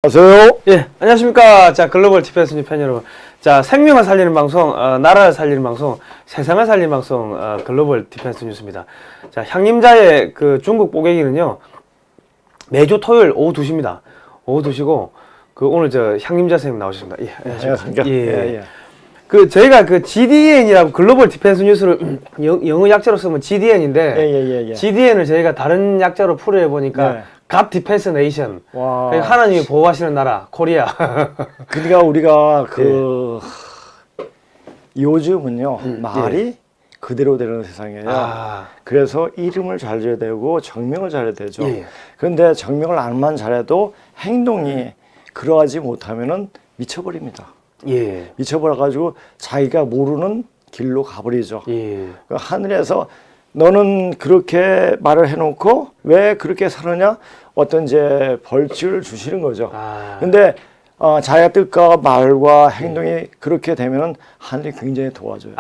어서요. 예, 안녕하십니까. 자, 글로벌 디펜스 뉴스 팬 여러분. 자, 생명을 살리는 방송, 나라를 살리는 방송, 세상을 살리는 방송, 글로벌 디펜스 뉴스입니다. 자, 향림자의 그 중국 뽀개기는요, 매주 토요일 오후 2시입니다. 오후 2시고, 오늘 향림자 선생님 나오셨습니다. 예, 안녕하십니까. 예. 저희가 GDN이라고 글로벌 디펜스 뉴스를 영어 약자로 쓰면 GDN인데, GDN을 저희가 다른 약자로 풀이해보니까, God Defense Nation. 하나님이 보호하시는 나라, 코리아. 그러니까 우리가 요즘은요, 말이 그대로 되는 세상이에요. 그래서 이름을 잘 지어야 되고 정명을 잘해야 되죠. 그런데 정명을 안만 잘해도 행동이 그러하지 못하면은 미쳐버립니다. 미쳐버려가지고 자기가 모르는 길로 가버리죠. 하늘에서 너는 그렇게 말을 해놓고 왜 그렇게 사느냐? 어떤 이제 벌칙을 주시는 거죠. 근데 자기가 뜻과 말과 행동이 그렇게 되면은 하늘이 굉장히 도와줘요.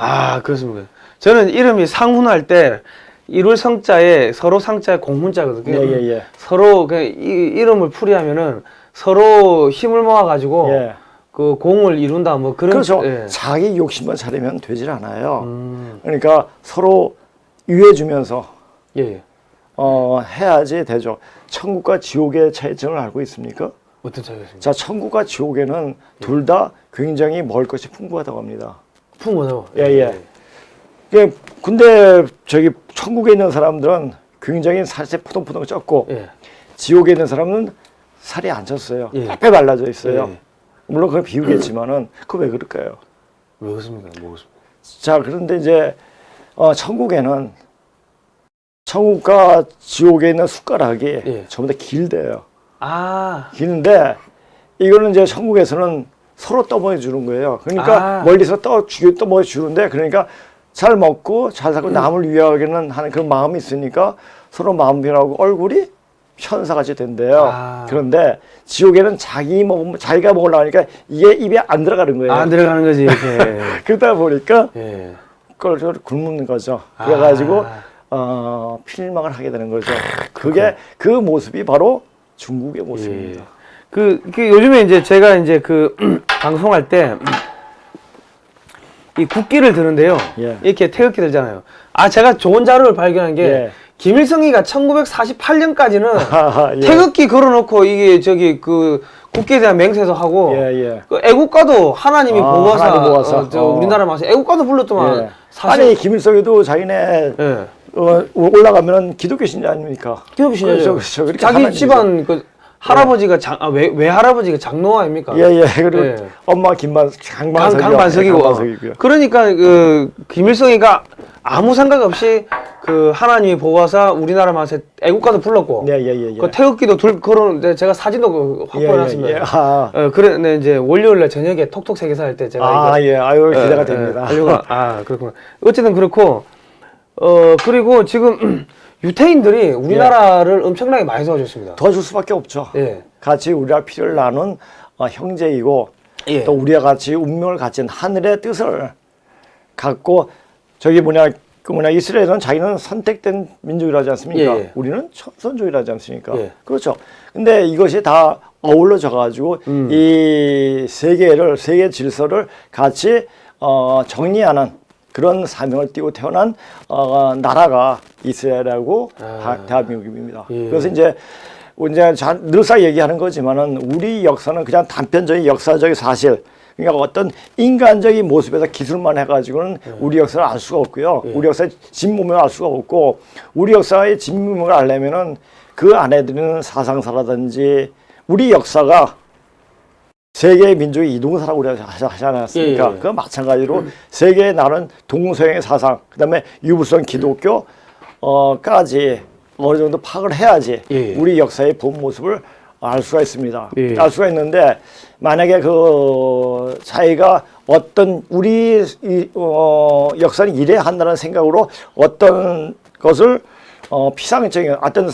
그렇습니다. 저는 이름이 상훈할 때 이룰 성자에 서로 상자에 공훈자거든요. 서로 이름을 풀이하면은 서로 힘을 모아가지고 그 공을 이룬다 뭐 그런. 그렇죠. 자기 욕심만 차리면 되질 않아요. 그러니까 서로 유해주면서 해야지 되죠. 천국과 지옥의 차이점을 알고 있습니까? 어떤 차이가 있습니까? 자, 천국과 지옥에는 둘 다 굉장히 먹을 것이 풍부하다고 합니다. 풍부하다고? 근데 천국에 있는 사람들은 굉장히 살이 포동포동 쪘고 지옥에 있는 사람은 살이 안 쪘어요. 빼빼 말라져 있어요. 물론 그건 비유겠지만은 그거 왜 그럴까요? 왜 그렇습니까? 자, 그런데 이제 천국에는 천국과 지옥에 있는 숟가락이 전부 다 길대요. 기는데 이거는 이제 천국에서는 서로 떠먹여 주는 거예요. 그러니까 멀리서 떠먹여 주는데, 그러니까 잘 먹고 잘 살고 남을 위하게는 하는 그런 마음이 있으니까 서로 마음 변하고 얼굴이 천사같이 된대요. 그런데 지옥에는 자기가 먹으려고 하니까 이게 입에 안 들어가는 거예요. 안 들어가는 거지, 이렇게. 그러다 보니까 그걸 굶는 거죠. 그래가지고 필망을 하게 되는 거죠. 그 모습이 바로 중국의 모습입니다. 요즘에 이제 제가 이제 방송할 때 이 국기를 드는데요. 이렇게 태극기 들잖아요. 제가 좋은 자료를 발견한 게 김일성이가 1948년까지는 태극기 걸어놓고 이게 국기에 대한 맹세도 하고 애국가도 하나님이 보호하사 우리나라 마서 애국가도 불렀더만. 아니 김일성이도 자기네 올라가면은 기독교 신자 아닙니까? 기독교 신자죠. 그렇죠. 자기 집안 할아버지가 외할아버지가 장로 아닙니까? 그리고 엄마 강반석이고요. 그러니까 김일성이가 아무 생각 없이 하나님이 보호하사 우리나라 맛에 애국가도 불렀고 그 태극기도 제가 사진도 확보해놨습니다. 그래 이제 월요일날 저녁에 톡톡 세계사 할 때 제가 기대가 됩니다. 그렇구나. 어쨌든 그렇고 그리고 지금 유태인들이 우리나라를 엄청나게 많이 도와줬습니다. 도와줄 수밖에 없죠. 같이 우리가 피를 나눈 형제이고 또 우리와 같이 운명을 가진 하늘의 뜻을 갖고 이스라엘은 자기는 선택된 민족이라지 않습니까? 우리는 선족이라지 않습니까? 그렇죠. 근데 이것이 다 어우러져 가지고 이 세계 질서를 같이 정리하는 그런 사명을 띠고 태어난 나라가 이스라엘하고 대한민국입니다. 그래서 이제 늘상 얘기하는 거지만은 우리 역사는 그냥 단편적인 역사적인 사실, 그러니까 어떤 인간적인 모습에서 기술만 해가지고는 우리 역사를 알 수가 없고요. 우리 역사의 진모명을 알 수가 없고, 우리 역사의 진모명을 알려면은 그 안에 드는 사상사라든지 우리 역사가 세계의 민족의 이동사라고 우리가 하지 않았습니까? 그건 마찬가지로 세계에 나는 동서양의 사상, 그 다음에 유불선 기독교, 까지 어느 정도 파악을 해야지 우리 역사의 본 모습을 알 수가 있습니다. 알 수가 있는데, 만약에 자기가 어떤 우리 역사는 이래야 한다는 생각으로 어떤 것을 피상적인 어떤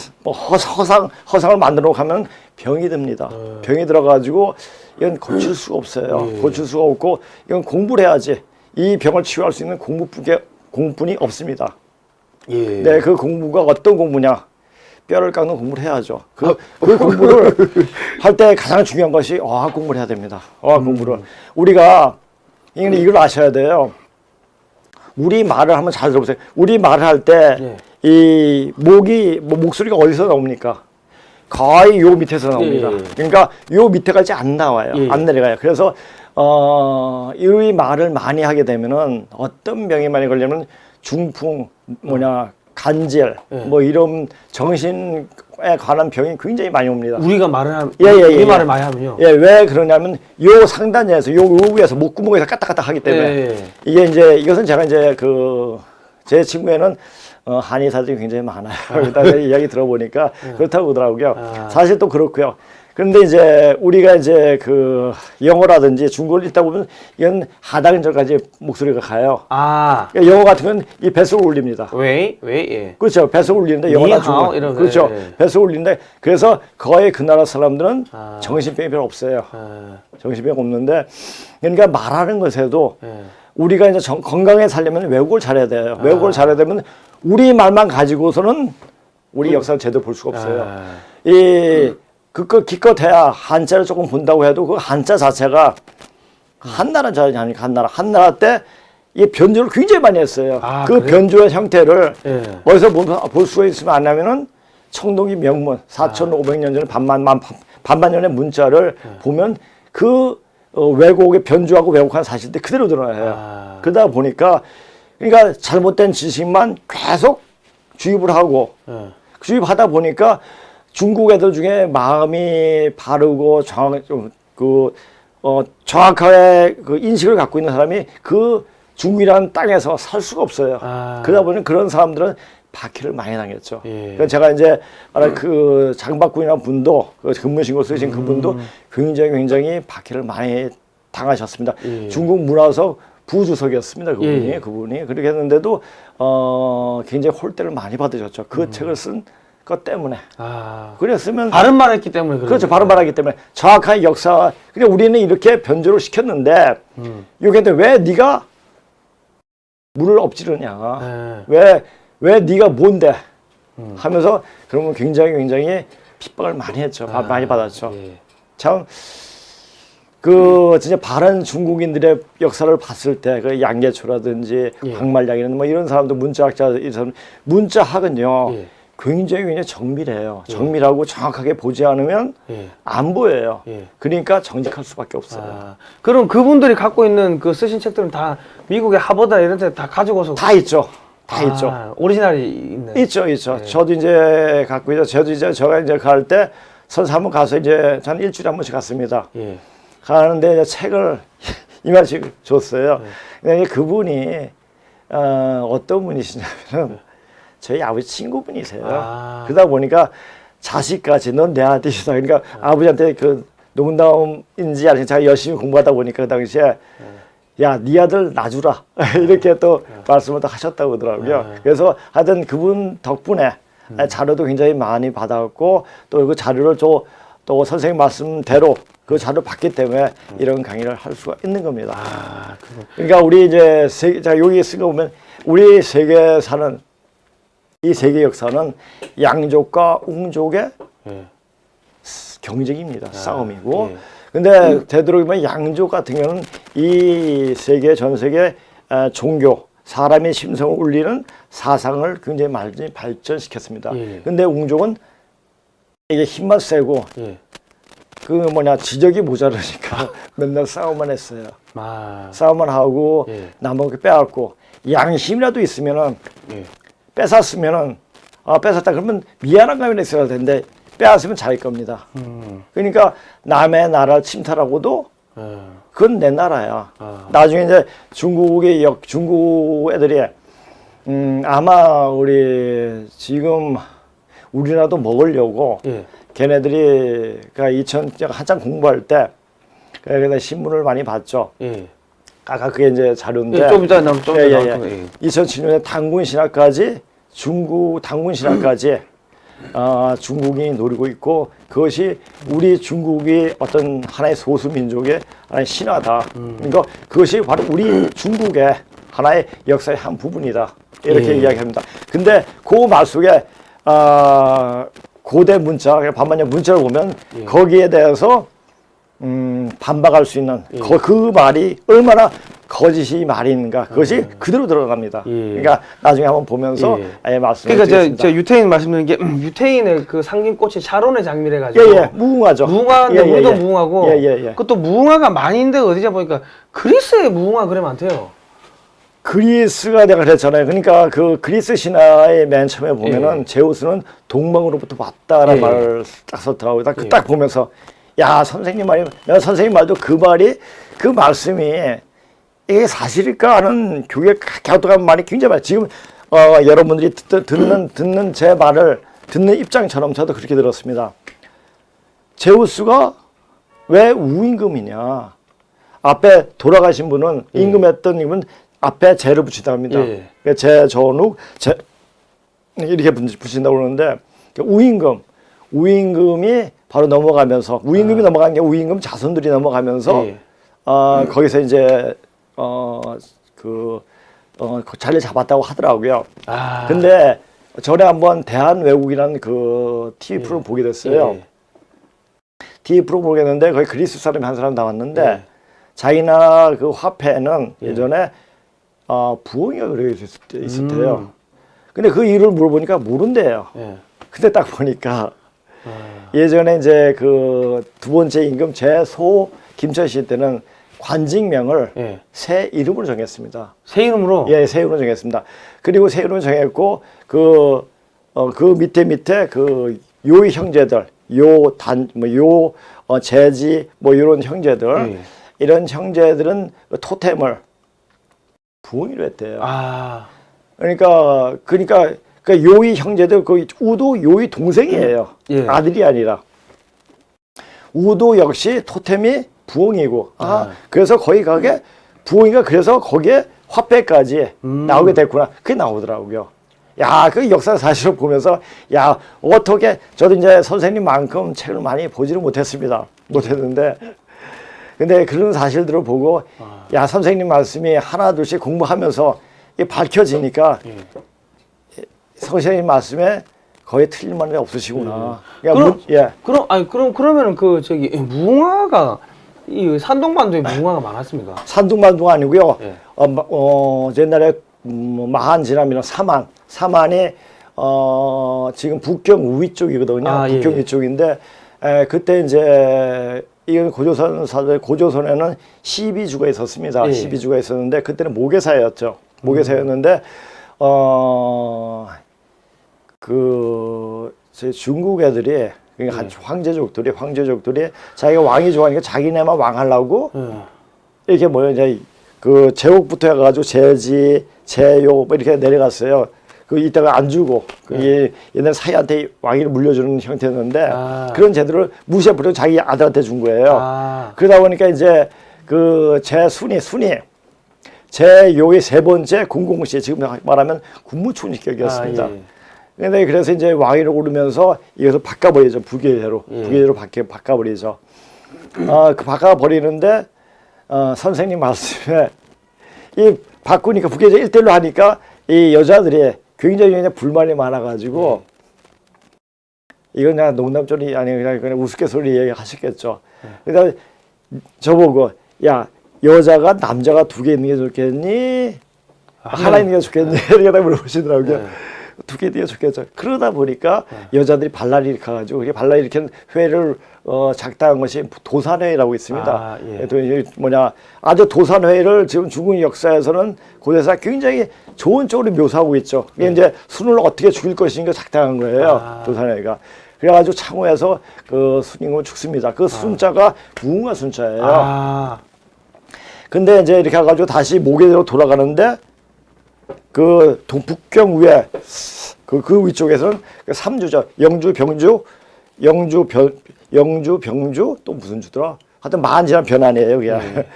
허상을 만들어 놓고 하면 병이 듭니다. 병이 들어가지고 이건 고칠 수가 없어요. 고칠 수가 없고 이건 공부를 해야지 이 병을 치유할 수 있는 공부뿐이 없습니다. 그 공부가 어떤 공부냐? 뼈를 깎는 공부를 해야죠. 그 공부를 할 때 가장 중요한 것이 어학 공부를 해야 됩니다. 어학 공부를. 우리가 이걸 아셔야 돼요. 우리 말을 한번 잘 들어보세요. 우리 말을 할 때 이 목소리가 어디서 나옵니까? 거의 요 밑에서 나옵니다. 그러니까 요 밑에까지 안 나와요. 안 내려가요. 그래서 이 말을 많이 하게 되면은 어떤 병이 많이 걸리면 중풍, 간질, 뭐 이런 정신에 관한 병이 굉장히 많이 옵니다. 우리가 말을 하면, 우리 말을 많이 하면요. 왜 그러냐면 요 상단에서 요 위에서 목구멍에서 까딱까딱 하기 때문에 이게 이제 이것은 제가 이제 제 친구에는 한의사들이 굉장히 많아요. 그러다 이야기 들어보니까 그렇다고 그러더라고요. 사실 또 그렇고요. 그런데 이제 우리가 이제 영어라든지 중국어를 읽다 보면 이건 하단절까지 목소리가 가요. 그러니까 영어 같은 건 이 배속을 올립니다. 예. 그렇죠. 배속을 올리는데 영어나 중국어. 그렇죠. 배속을 올리는데 그래서 거의 그 나라 사람들은 정신병이 별로 없어요. 정신병이 없는데 그러니까 말하는 것에도 우리가 이제 건강하게 살려면 외국어를 잘해야 돼요. 외국어를 잘해야 되면 우리 말만 가지고서는 우리 역사를 제대로 볼 수가 없어요. 기껏해야 한자를 조금 본다고 해도 그 한자 자체가 한나라 자리 아니까 한나라 때 이 변조를 굉장히 많이 했어요. 그 그래요? 변조의 형태를 어디서 볼 수가 있으면 안 하면은 청동기 명문 4,500년 전에 반만년의 문자를 보면 왜곡의 변조하고 왜곡한 사실들 그대로 드러나요. 그러다 보니까 그러니까 잘못된 지식만 계속 주입을 하고 주입하다 보니까 중국 애들 중에 마음이 바르고 정확하게 인식을 갖고 있는 사람이 중국이라는 땅에서 살 수가 없어요. 그러다 보니 그런 사람들은 박해를 많이 당했죠. 그러니까 제가 이제 장박군이라는 분도 근무신고 쓰신 그분도 굉장히 박해를 많이 당하셨습니다. 중국 문화석 부주석이었습니다. 그분이 그렇게 했는데도 굉장히 홀대를 많이 받으셨죠. 그 책을 쓴 것 때문에. 그랬으면 바른 말했기 때문에 그렇죠. 바른 말하기 때문에 정확한 역사. 그러니까 우리는 이렇게 변조를 시켰는데 여기한테 왜 네가 물을 엎지르냐? 왜 네가 뭔데? 하면서 그러면 굉장히 핍박을 많이 했죠. 많이 받았죠. 참 진짜 바른 중국인들의 역사를 봤을 때 양계초라든지 광말량이라는 뭐 이런 사람도 문자학은요. 굉장히 정밀해요. 정밀하고 정확하게 보지 않으면 안 보여요. 그러니까 정직할 수밖에 없어요. 그럼 그분들이 갖고 있는 쓰신 책들은 다 미국의 하버드 이런 데 다 가지고서 다 있죠. 오리지널이 있네. 있죠. 저도 이제 갖고 있죠. 제가 이제 갈 때 선사 한번 가서 이제 저는 일주일에 한 번씩 갔습니다. 가는데 이제 책을 이만씩 줬어요. 근데 그분이 어떤 분이시냐면 저희 아버지 친구분이세요. 그러다 보니까 자식까지 넌 내 아들이다. 그러니까 아버지한테 농담인지 아닌지 제가 열심히 공부하다 보니까 그 당시에 야, 네 아들 놔주라. 이렇게 또 말씀을 또 하셨다고 그러더라고요. 그래서 하여튼 그분 덕분에 자료도 굉장히 많이 받았고 또 그 자료를 또 선생님 말씀대로 그 자료를 받기 때문에 이런 강의를 할 수가 있는 겁니다. 그러니까 우리 이제 자 여기 쓴 거 보면 우리 세계사는 이 세계 역사는 양족과 웅족의 경쟁입니다. 싸움이고. 근데 되도록이면 양족 같은 경우는 이 전 세계 종교, 사람의 심성을 울리는 사상을 굉장히 많이 발전시켰습니다. 근데 웅족은 이게 힘만 세고 지적이 모자라니까 맨날 싸움만 했어요. 싸움만 하고 남한테 빼앗고 양심이라도 있으면은 뺏었으면은 뺏었다 그러면 미안한 감이 있어야 되는데 빼앗으면 자기 겁니다. 그러니까 남의 나라를 침탈하고도 그건 내 나라야. 나중에 이제 중국 애들이 아마 지금 우리나라도 먹으려고 걔네들이 한참 공부할 때 그래서 신문을 많이 봤죠. 아까 그게 이제 자료인데. 좀 이따 2007년에 당군 신화까지 중국이 노리고 있고 그것이 우리 중국이 어떤 하나의 소수 민족의 하나의 신화다. 그러니까 그것이 바로 우리 중국의 하나의 역사의 한 부분이다. 이렇게 이야기합니다. 근데 그 말 속에 고대 문자, 반만년 문자를 보면 예. 거기에 대해서 반박할 수 있는 예. 그 말이 얼마나 거짓이 말인가 그것이 그대로 들어갑니다. 예. 그러니까 나중에 한번 보면서 예. 아예 말씀을 그러니까 드리겠습니다. 저 유태인 말씀드린 게 유태인의 그 상징꽃이 샤론의 장미래 가지고 예, 예, 무궁화죠. 무궁화인데 예, 예, 우리도 예. 무궁화고 예, 예, 예. 그것도 무궁화가 많이 있는데 어디자 보니까 그리스에 무궁화 그래 많대요. 그리스가 내가 그랬잖아요. 그러니까 그 그리스 신화의 맨 처음에 보면은 제우스는 동방으로부터 왔다라는 예. 말을 딱 썼더라고요. 딱, 예. 딱 보면서 야 선생님 말이 내가 선생님 말도 그 말이 그 말씀이 이게 사실일까 하는 교육에 갸우뚱한 말이 굉장히 많아요. 지금 여러분들이 듣는 제 말을 듣는 입장처럼 저도 그렇게 들었습니다. 제우스가 왜 우임금이냐? 앞에 돌아가신 분은 임금했던 이분 앞에 제를 붙이다 합니다. 예. 그러니까 제 전욱 제 이렇게 붙인다고 그러는데 우임금이 바로 넘어가면서 우임금이 넘어간 게 우임금 자손들이 넘어가면서 예. 거기서 이제 그 자리를 잡았다고 하더라고요. 아. 근데 전에 한번 대한외국이라는 그 TV 프로를 보게 됐어요. 예. TV 프로 보겠는데 거기 그리스 사람이 한 사람 나왔는데 예. 자기 나라 그 화폐는 예전에 부엉이가 그렇게 있었대요. 근데 그 이유를 물어보니까 모른대요. 예. 근데 딱 보니까 예전에 이제 그 두 번째 임금 제소 김철시 때는 관직명을 예. 새 이름으로 정했습니다. 새 이름으로. 예, 새 이름으로 정했습니다. 그리고 새 이름을 정했고 그 밑에 그 요의 형제들, 제지 뭐 이런 형제들 예. 이런 형제들은 토템을 부엉이로 했대요. 아. 그러니까 요의 형제들 그 우도 요의 동생이에요. 예. 아들이 아니라 우도 역시 토템이 부엉이고 그래서 거기 가게 부엉이가 그래서 거기에 화폐까지 나오게 됐구나. 그게 나오더라고요. 야, 그 역사 사실을 보면서 야 어떻게 저도 이제 선생님만큼 책을 많이 보지를 못했는데 근데 그런 사실들을 보고 야 선생님 말씀이 하나 둘씩 공부하면서 이게 밝혀지니까 선생님 말씀에 거의 틀린 말이 없으시구나. 그러면은 그 저기 무궁화가 이 산동반도에 무궁화가 많았습니까? 산둥반도가 아니고요. 예. 옛날에 마한지남이랑 사만이 지금 북경 우위 쪽이거든요. 북경 예. 위 쪽인데 그때 이제 이건 고조선에는 12주가 있었습니다. 예. 12주가 있었는데 그때는 모계사였죠. 모계사였는데 제 중국 애들이 그러니까 황제족들이 자기가 왕이 좋아하니까 자기네만 왕하려고 이렇게 이제 그 제옥부터 해가지고 제지, 제요 뭐 이렇게 내려갔어요. 그 이따가 안 주고 옛날 사이한테 왕위를 물려주는 형태였는데 그런 제도를 무시해버리고 자기 아들한테 준 거예요. 그러다 보니까 이제 그 제순이 제요의 세 번째 군공씨 지금 말하면 국무총리격이었습니다. 근데 그래서 이제 왕위를 오르면서 이것을 바꿔버리죠. 부계제로 바꿔버리죠. 그 바꿔버리는데 선생님 말씀에 이 바꾸니까 부계제 1대1로 하니까 이 여자들이 굉장히 그냥 불만이 많아가지고 이건 그냥 농담조리 아니 그냥 우스갯소리 얘기하셨겠죠. 그러니까 저보고 야 여자가 남자가 두 개 있는 게 좋겠니? 하나 있는 게 좋겠니? 이렇게 물어보시더라고요. 두 개 있는 게 좋겠죠. 그러다 보니까 여자들이 발랄이 일으켜가지고 그게 발랄이 일으킨 회를 작당한 것이 도산회라고 있습니다. 아주 도산회를 지금 중국 역사에서는 고대사 굉장히 좋은 쪽으로 묘사하고 있죠. 그게 이제 순을 어떻게 죽일 것인가 작당한 거예요. 도산회가. 그래가지고 창호에서 그 순임금을 죽습니다. 그 순자가 무궁화 순자예요. 근데 이제 이렇게 해가지고 다시 모계대로 돌아가는데 그 북경 위에 그 위쪽에서는 그 3주죠. 영주, 병주 또 무슨 주더라. 하여튼 만지란 변환이에요. 그게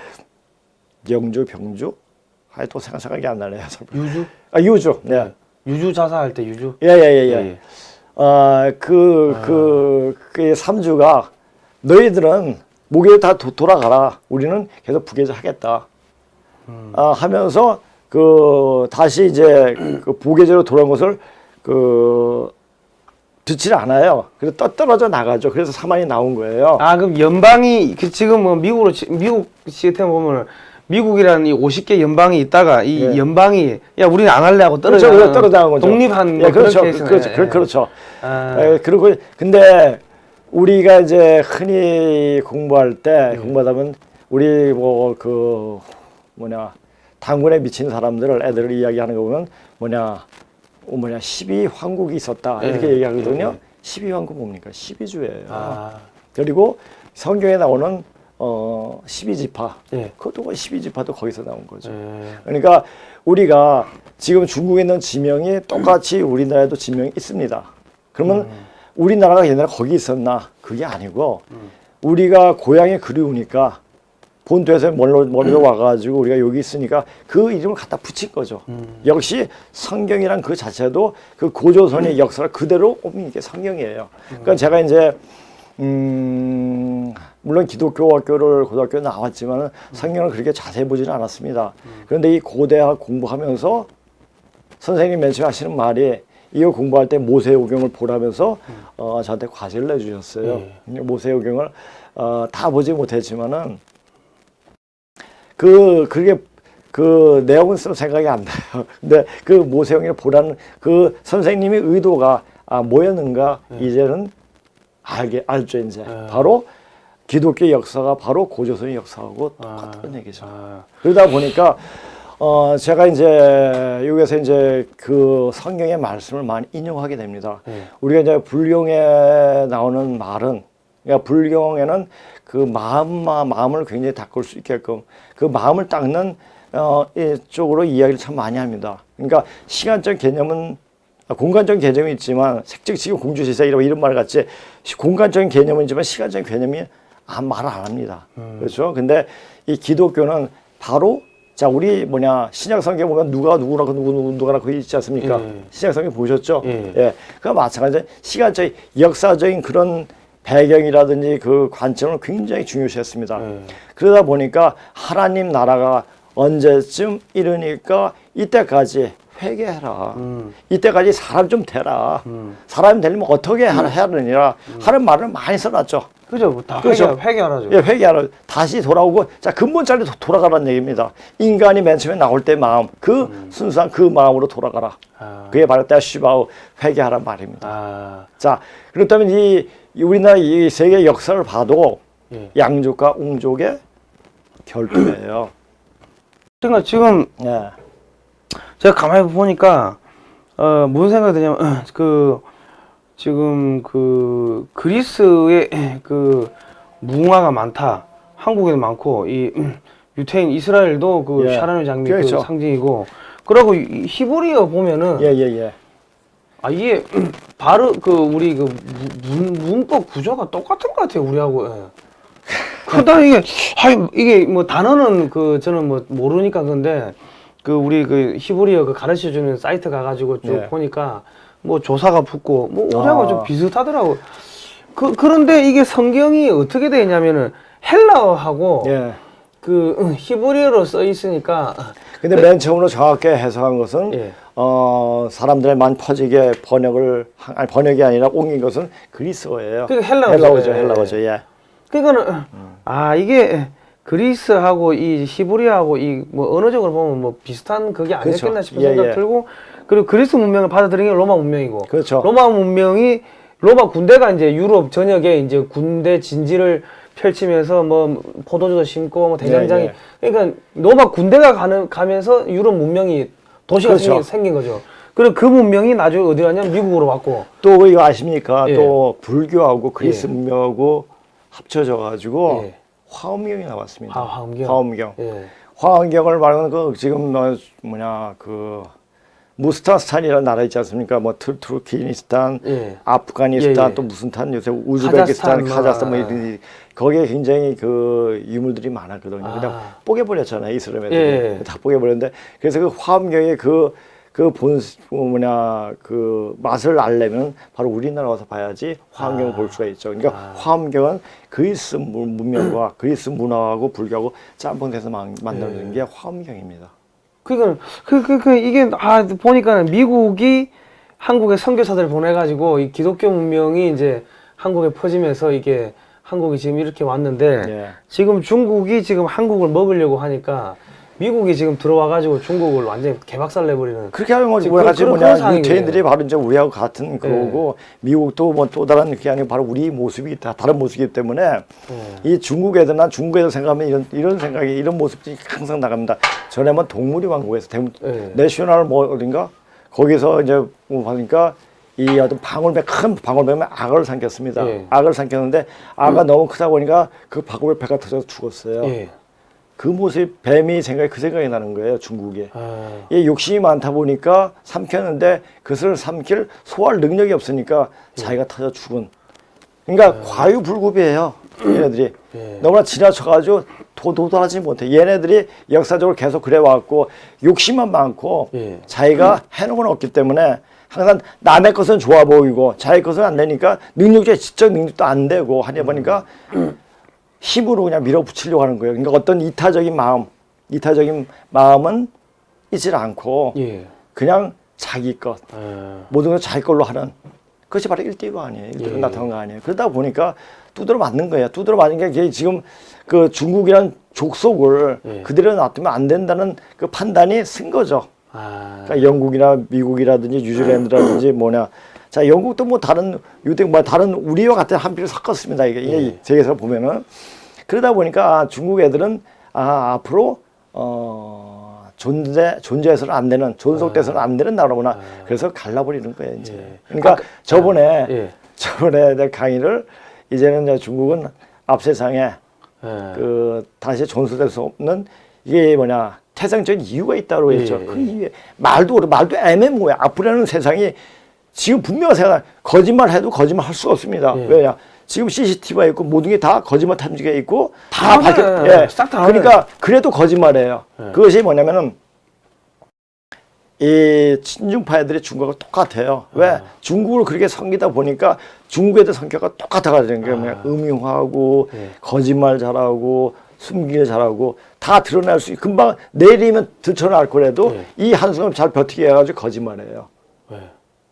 영주, 병주. 또 생각이 안 나네요. 유주? 유주. 네. 유주 자사할 때 유주? 예. 그 3주가 너희들은 목에 다 돌아가라. 우리는 계속 부계제 하겠다. 하면서 다시 이제 그 부계제로 돌아온 것을 듣질 않아요. 그래서 떨어져 나가죠. 그래서 사만이 나온 거예요. 아, 그럼 연방이 지금 뭐 미국 시스템 보면 미국이라는 이 50개 연방이 있다가 이 예. 연방이 야 우리는 안 할래 하고 그렇죠. 떨어져나간 거죠. 독립한 예, 뭐 그렇죠. 그런 케이스네. 그렇죠. 예. 그렇죠. 아. 예, 그리고 근데 우리가 이제 흔히 공부할 때 공부하다 보면 우리 뭐 그 뭐냐 당군에 미친 사람들을 애들을 이야기하는 거 보면 뭐냐 12황국이 있었다 이렇게 예. 얘기하거든요. 예. 12황국 뭡니까? 12주예요. 아. 그리고 성경에 나오는 12지파. 예. 그것도 12지파도 거기서 나온 거죠. 예. 그러니까 우리가 지금 중국에 있는 지명이 똑같이 우리나라에도 지명이 있습니다. 그러면 우리나라가 옛날에 거기 있었나? 그게 아니고 우리가 고향이 그리우니까 본토에서 멀리 와가지고 우리가 여기 있으니까 그 이름을 갖다 붙인 거죠. 역시 성경이란 그 자체도 그 고조선의 역사를 그대로 옮긴 게 성경이에요. 그러니까 제가 이제 물론 기독교 학교를 고등학교에 나왔지만 성경을 그렇게 자세히 보지는 않았습니다. 그런데 이 고대학 공부하면서 선생님이 맨 처음에 하시는 말이 이거 공부할 때 모세오경을 보라면서 저한테 과제를 내주셨어요. 모세오경을 다 보지 못했지만은 그게 그 내용은 좀 생각이 안 나요. 근데 그 모세오경을 보라는 그 선생님의 의도가 뭐였는가 이제는 알죠 이제. 바로 기독교 역사가 바로 고조선의 역사하고 똑같은 얘기죠. 그러다 보니까 제가 이제 여기서 이제 그 성경의 말씀을 많이 인용하게 됩니다. 우리가 이제 불경에 나오는 말은, 그러니까 불경에는 그 마음을 굉장히 닦을 수 있게끔 그 마음을 닦는 이쪽으로 이야기를 참 많이 합니다. 그러니까 시간적 개념은 공간적인 개념이 있지만 색즉시고 공주시색이라고 이런 말 같이 공간적인 개념은 있지만 시간적인 개념이 말을 안 합니다. 그렇죠? 근데 이 기독교는 바로 자 우리 신약 성경 보면 누구나 거기 있지 않습니까? 신약 성경 보셨죠? 예. 그 마찬가지 시간적인 역사적인 그런 배경이라든지 그 관점을 굉장히 중요시했습니다. 그러다 보니까 하나님 나라가 언제쯤 이르니까 이때까지 회개해라. 이때까지 사람 좀 되라. 사람이 되려면 어떻게 해야 되느냐 하는 말을 많이 써놨죠. 그죠? 다 그렇죠. 회개하라죠. 예, 회개하라. 다시 돌아오고, 자, 근본자리로 돌아가라는 얘기입니다. 인간이 맨 처음에 나올 때 마음, 그 순수한 그 마음으로 돌아가라. 그게 바로 때시바우 회개하란 말입니다. 자, 그렇다면 이 우리나라 이 세계 역사를 봐도 양족과 웅족의 결투예요. 그러니까 지금 예. 제가 가만히 보니까 무슨 생각이 드냐면 지금 그 그리스의 그 무궁화가 많다. 한국에도 많고 이 유태인 이스라엘도 그 샤라의 장미 그렇죠. 그 상징이고 그리고 이 히브리어 보면은 이게 바로 그 우리 그 문법 구조가 똑같은 것 같아요 우리하고. 그러다 이게 뭐 단어는 그 저는 뭐 모르니까 근데 그 우리 그 히브리어 그 가르쳐 주는 사이트 가가지고 쭉 보니까 뭐 조사가 붙고 뭐 우리하고 좀 비슷하더라고. 그런데 이게 성경이 어떻게 되어 있냐면은 헬라어하고 그 히브리어로 써 있으니까. 근데 맨 처음으로 정확하게 해석한 것은 사람들의 많이 퍼지게 번역이 아니라 옮긴 것은 그리스어예요. 그러니까 헬라어죠. 예. 그러니까는 이게 그리스하고 이 히브리어하고 이 뭐 언어적으로 보면 뭐 비슷한 그게 아니었겠나 싶은 생각 들고 그리고 그리스 문명을 받아들인 게 로마 문명이고 그렇죠. 로마 문명이 로마 군대가 이제 유럽 전역에 이제 군대 진지를 펼치면서 뭐 포도주도 심고 뭐 대장장이 그러니까 로마 군대가 가면서 유럽 문명이 도시가 생긴 거죠. 그리고 그 문명이 나중에 어디 갔냐면 미국으로 왔고 또 이거 아십니까? 또 불교하고 그리스 문명하고 합쳐져 가지고 화엄경이 나왔습니다. 화엄경. 화엄경을 말하는 그 지금 그 무스타스탄이라는 나라 있지 않습니까? 뭐 투르키니스탄, 아프가니스탄 또 무슨 탄 요새 우즈베키스탄, 카자흐스탄 뭐 이런 거기에 굉장히 그 유물들이 많았거든요. 그냥 뽀개버렸잖아요 이스라엘 애들이 다 뽀개버렸는데 그래서 그 화엄경의 그 맛을 알려면 바로 우리나라 와서 봐야지 화엄경을 볼 수가 있죠. 그러니까 화엄경은 그리스 문명과 그리스 문화하고 불교하고 짬뽕돼서 만드는 게 화엄경입니다. 그러니까 이게 보니까 미국이 한국에 선교사들 보내가지고 이 기독교 문명이 이제 한국에 퍼지면서 이게 한국이 지금 이렇게 왔는데 예. 지금 중국이 지금 한국을 먹으려고 하니까 미국이 지금 들어와가지고 중국을 완전 개박살 내버리는. 그렇게 하면 뭐 지금 뭐지 그런 뭐냐 상황인 유태인들이 거예요. 바로 이제 우리하고 같은 그거고 미국도 뭐 또 다른 게 아니고 바로 우리 모습이 다른 모습이기 때문에 이 중국 애들 난 중국 애들 생각하면 이런 생각이 이런 모습이 항상 나갑니다. 전에 뭐 동물이 왕국에서 내셔널 뭐 어딘가 거기서 이제 뭐 보니까 이 어떤 방울배 큰 방울배면 악어를 삼켰습니다. 악어를 삼켰는데 악어가 너무 크다 보니까 그 방울배 배가 터져서 죽었어요. 그 모습 뱀이 그 생각이 나는 거예요. 중국에. 이 욕심이 많다 보니까 삼켰는데 그것을 삼킬 소화할 능력이 없으니까 자기가 터져 죽은. 그러니까 과유불급이에요. 얘네들이 너무나 지나쳐가지고 도달하지 못해. 얘네들이 역사적으로 계속 그래왔고 욕심만 많고 자기가 해놓은 건 없기 때문에 항상 남의 것은 좋아 보이고 자기 것은 안 되니까 능력적 지적 능력도 안 되고 하냐 보니까 힘으로 그냥 밀어붙이려고 하는 거예요. 그러니까 어떤 이타적인 마음은 있지 않고 그냥 자기 것, 모든 걸 자기 걸로 하는 그것이 바로 1대1로 아니에요. 1대1로 나타난 거 아니에요. 그러다 보니까 두드러 맞는 거예요. 두드러 맞는 게 지금 그 중국이란 족속을 그대로 놔두면 안 된다는 그 판단이 쓴 거죠. 그러니까 영국이나 미국이라든지 뉴질랜드라든지 뭐냐. 자, 영국도 뭐 다른 다른 우리와 같은 한피를 섞었습니다. 이게 세계에서 보면은 그러다 보니까 중국 애들은 앞으로 존재해서는 안 되는 존속돼서는 안 되는 나라구나. 그래서 갈라버리는 거예요. 이제. 그러니까 저번에 내 강의를 이제는 이제 중국은 앞세상에 그 다시 존속될 수 없는 이게 뭐냐 태생적인 이유가 있다고 했죠. 그 이유 말도 애매모호해. 앞으로는 세상이 지금 분명한 생각, 거짓말 해도 거짓말 할 수가 없습니다. 왜냐? 지금 CCTV가 있고 모든 게 다 거짓말 탐지가 있고 다 싹 다 그러니까 그래도 거짓말이에요. 그것이 뭐냐면은 이 친중파애들이 중국하고 똑같아요. 왜? 중국을 그렇게 섬기다 보니까 중국 애들 성격과 똑같아가지고 그러니까 음흉하고 거짓말 잘하고 숨기길 잘하고 다 드러날 수 있고 금방 내리면 들춰날 거라도 이 한숨을 잘 버티게 해가지고 거짓말해요.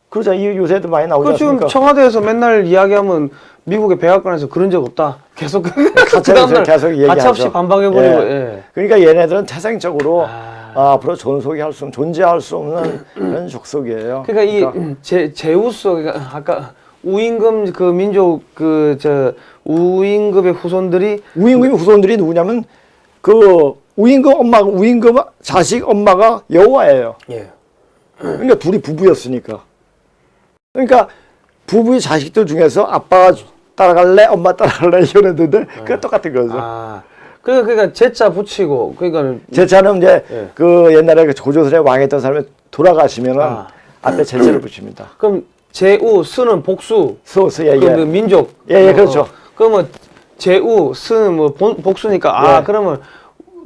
그러자 이 요새도 많이 나오지 않습니까? 지금 청와대에서 맨날 이야기하면 미국의 백악관에서 그런 적 없다. 계속 계속 얘기하죠. 가차없이 반박해버리고. 그러니까 얘네들은 태생적으로 앞으로 존재할 수 없는 그런 족속이에요. 그러니까 이 제우스 아까 우임금 그 민족 우임금의 후손들이 누구냐면 그 우임금 자식 엄마가 여호와예요. 그러니까 둘이 부부였으니까. 그러니까 부부의 자식들 중에서 아빠가 따라갈래, 엄마 따라갈래 이런 애들인데 그게 똑같은 거죠. 그러니까 제자 붙이고 그러니까 제자는 이제 그 옛날에 그 고조선에 왕했던 사람이 돌아가시면은 앞에 제자를 붙입니다. 그럼 제우 스는 복수. 예. 민족. 그렇죠. 그러면 제우 스는 뭐 복수니까 그러면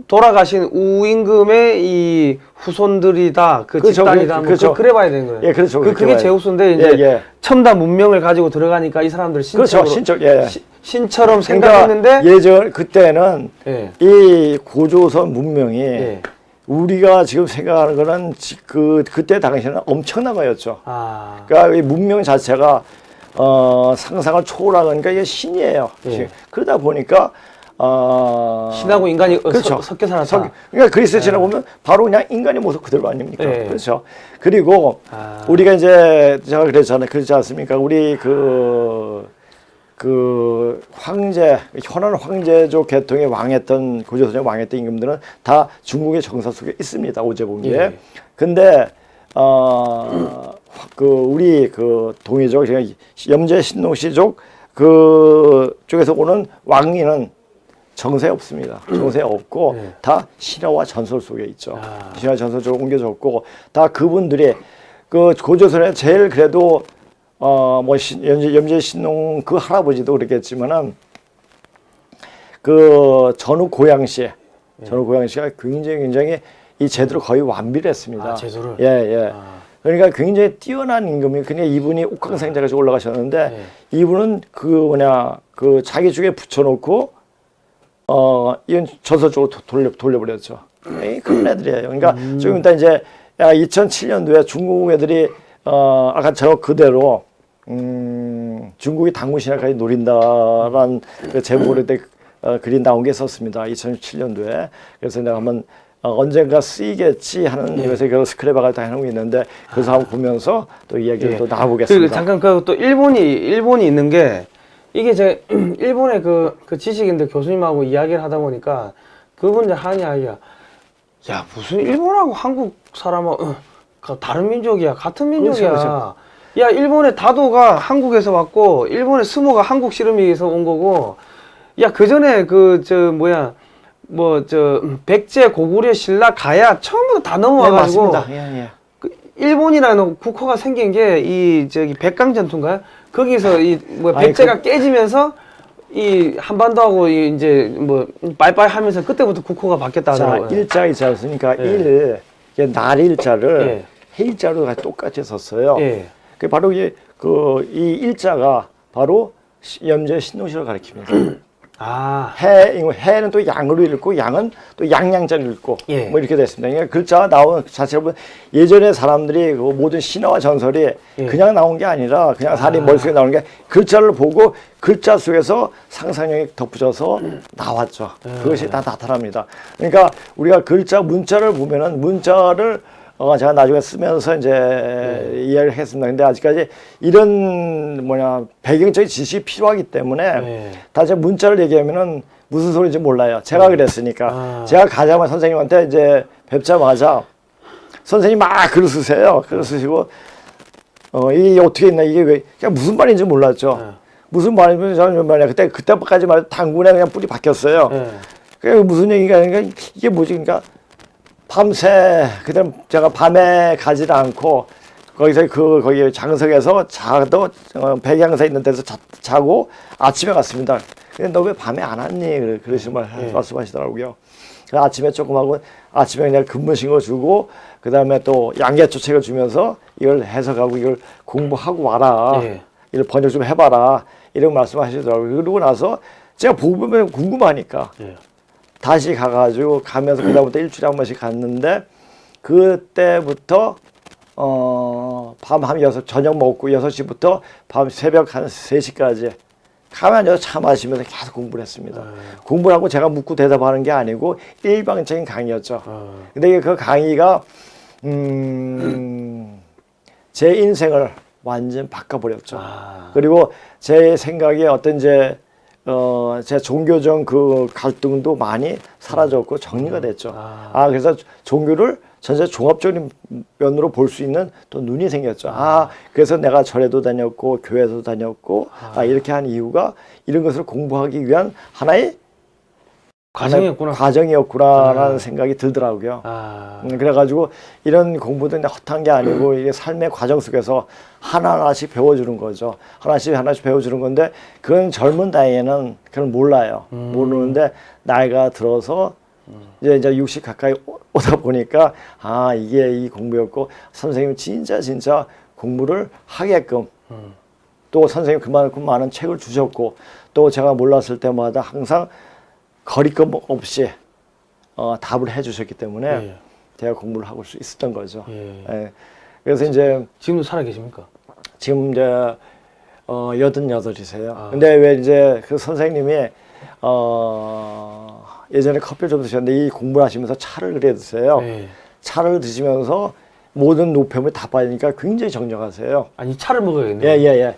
돌아가신 우임금의 이 후손들이다, 그렇죠, 집단이다, 그렇죠. 그래 봐야 되는 거예요. 그렇죠. 그게 제우스인데 이제 첨단 문명을 가지고 들어가니까 이 사람들 신처럼 생각했는데 예전 그때는 이 고조선 문명이 우리가 지금 생각하는 거는 그때 당시에는 엄청난 거였죠. 그러니까 이 문명 자체가 상상을 초월하니까 이게 신이에요. 그러다 보니까 신하고 인간이 그렇죠. 섞여 살았다. 그러니까 그리스에 지나보면 바로 그냥 인간의 모습 그대로 아닙니까? 그렇죠. 그리고 우리가 이제 제가 그렇지 않습니까? 우리 그 황제, 현안 황제족 계통의 왕했던 고조선의 왕했던 임금들은 다 중국의 정사 속에 있습니다. 오제국에. 근데 우리 그 동이족, 염제 신농시족 그 쪽에서 오는 왕위는 정세에 없습니다. 정세에 없고 다 신화와 전설 속에 있죠. 신화 전설 쪽으로 옮겨졌고 다 그분들이 그 고조선에 제일 그래도 염제 신농 그 할아버지도 그랬겠지만은 그 전후 고양시가 굉장히 이 제도를 거의 완비를 했습니다. 제도를. 그러니까 굉장히 뛰어난 임금이 그냥 이분이 옥황상제까지 올라가셨는데 이분은 그 자기 쪽에 붙여놓고 이건 전설 쪽으로 돌려버렸죠. 그런 애들이에요. 그러니까 지금 일단 이제 2007년도에 중국 애들이 아까 저 그대로 중국이 당군 신화까지 노린다라는 그 제목으로 때 글이 나온 게 있었습니다. 2017년도에. 그래서 내가 한번 언젠가 쓰이겠지 하는 이것에 그 스크래버가 다 해놓은 게 있는데 그래서 한번 보면서 또 이야기를 또 나눠보겠습니다. 잠깐 또 일본이 있는 게 이게 제 일본의 그 지식인들 교수님하고 이야기를 하다 보니까 그분들 하는 이야기가 야 무슨 일본하고 한국 사람하고 다른 민족이야 같은 민족이야. 그렇죠. 야 일본의 다도가 한국에서 왔고 일본의 스모가 한국 씨름에서 온 거고 야 그 전에 백제 고구려 신라 가야 처음부터 다 넘어와가지고 네, 맞습니다. 예. 그 일본이라는 국호가 생긴 게 이 백강전투인가요? 거기서 백제가 깨지면서 이 한반도하고 이제 빠이빠이 하면서 그때부터 국호가 바뀌었다 하더라고요. 자, 일자 있지 않습니까? 이게 날 일자를 해일자로 똑같이 썼어요. 그 바로 이 일자가 바로 염제 신동시를 가리킵니다. 해는 또 양으로 읽고 양은 또 양양자로 읽고 뭐 이렇게 됐습니다. 그러니까 글자가 나온 자체를 보면 예전에 사람들이 그 모든 신화와 전설이 그냥 나온 게 아니라 그냥 사람이 머릿속에 나오는 게 글자를 보고 글자 속에서 상상력이 덧붙여서 나왔죠. 그것이 다 나타납니다. 그러니까 우리가 문자를 보면은 문자를 제가 나중에 쓰면서 이제 이야기를 했습니다. 근데 아직까지 이런 배경적인 지식이 필요하기 때문에 다시 문자를 얘기하면은 무슨 소리인지 몰라요. 제가 그랬으니까. 제가 가자마자 선생님한테 이제 뵙자마자 선생님 막 글을 쓰세요. 글을 쓰시고, 이게 어떻게 있나, 이게 왜, 그냥 무슨 말인지 몰랐죠. 무슨 말인지 저는 말이야. 그때까지만 해도 당군에 그냥 뿔이 박혔어요. 그게 무슨 얘기가, 그러니까 이게 뭐지, 그러니까 밤새 그다음 제가 밤에 가지를 않고 거기서 거기 장석에서 백양사 있는 데서 자고 아침에 갔습니다. 근데 너 왜 밤에 안 왔니? 그러신 말씀하시더라고요. 아침에 조금 하고 아침에 그냥 근무신고 주고 그다음에 또 양계초책을 주면서 이걸 해석하고 이걸 공부하고 와라. 이걸 번역 좀 해봐라. 이런 말씀하시더라고요. 그러고 나서 제가 보면 궁금하니까. 다시 가가지고 가면서 그다음부터 일주일에 한 번씩 갔는데 그때부터 밤 한 저녁 먹고 6시부터 밤 새벽 한 3시까지 가만히 차 마시면서 계속 공부를 했습니다. 공부를 하고 제가 묻고 대답하는 게 아니고 일방적인 강의였죠. 근데 그 강의가 제 인생을 완전 바꿔버렸죠. 그리고 제 생각에 어떤 제 종교적 그 갈등도 많이 사라졌고 정리가 됐죠. 그래서 종교를 전체 종합적인 면으로 볼 수 있는 또 눈이 생겼죠. 그래서 내가 절에도 다녔고 교회도 다녔고 이렇게 한 이유가 이런 것을 공부하기 위한 하나의 과정이었구나라는 생각이 들더라고요. 그래가지고 이런 공부도 헛한 게 아니고 이게 삶의 과정 속에서 하나하나씩 배워주는 거죠. 하나씩 배워주는 건데 그건 젊은 나이에는 그걸 몰라요. 모르는데 나이가 들어서 이제 60 가까이 오다 보니까 이게 이 공부였고 선생님은 진짜 공부를 하게끔 또 선생님 그만큼 많은 책을 주셨고 또 제가 몰랐을 때마다 항상 거리낌 없이 답을 해주셨기 때문에 제가 공부를 하고 수 있었던 거죠. 그래서 이제 지금도 살아 계십니까? 지금 이제 88이세요. 근데 왜 이제 그 선생님이 예전에 커피를 좀 드셨는데 이 공부를 하시면서 차를 그래 드세요. 차를 드시면서 모든 노폐물이 다 빠지니까 굉장히 정정하세요. 아니 차를 먹어야겠네요.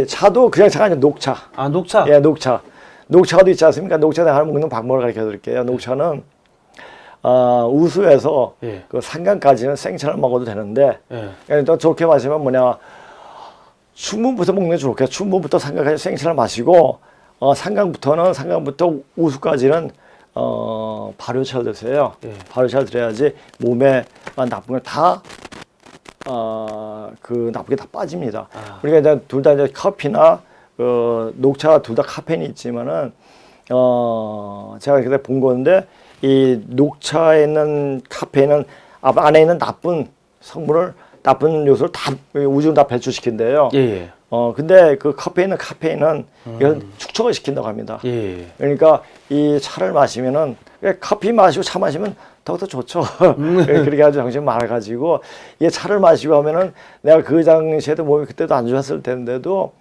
차도 그냥 차가 아니라 녹차. 녹차? 녹차. 녹차도 있지 않습니까? 녹차 내가 먹는 방법을 가르쳐 드릴게요. 녹차는 우수에서 그 산간까지는 생차를 먹어도 되는데 또 좋게 마시면 춘문부터 먹는 게 좋겠죠. 춘문부터 산간까지 생차를 마시고 산간부터 우수까지는 발효차를 드세요. 발효차를 드려야지 몸에 나쁜 걸 다 나쁜 게 다 빠집니다. 우리가 이제 둘 다 이제 커피나 녹차가 둘 다 카페인이 있지만은 제가 그때 본 건데 이 녹차에 있는 카페인은 안에 있는 나쁜 성분을 나쁜 요소를 다 우주로 다 배출시킨대요. 근데 그 카페인은 이걸 축적을 시킨다고 합니다. 그러니까 이 차를 마시면은 커피 마시고 차 마시면 더욱더 좋죠. 그렇게 아주 정신 많아가지고 이게 차를 마시고 하면은 내가 그 당시에도 몸이 그때도 안 좋았을 텐데도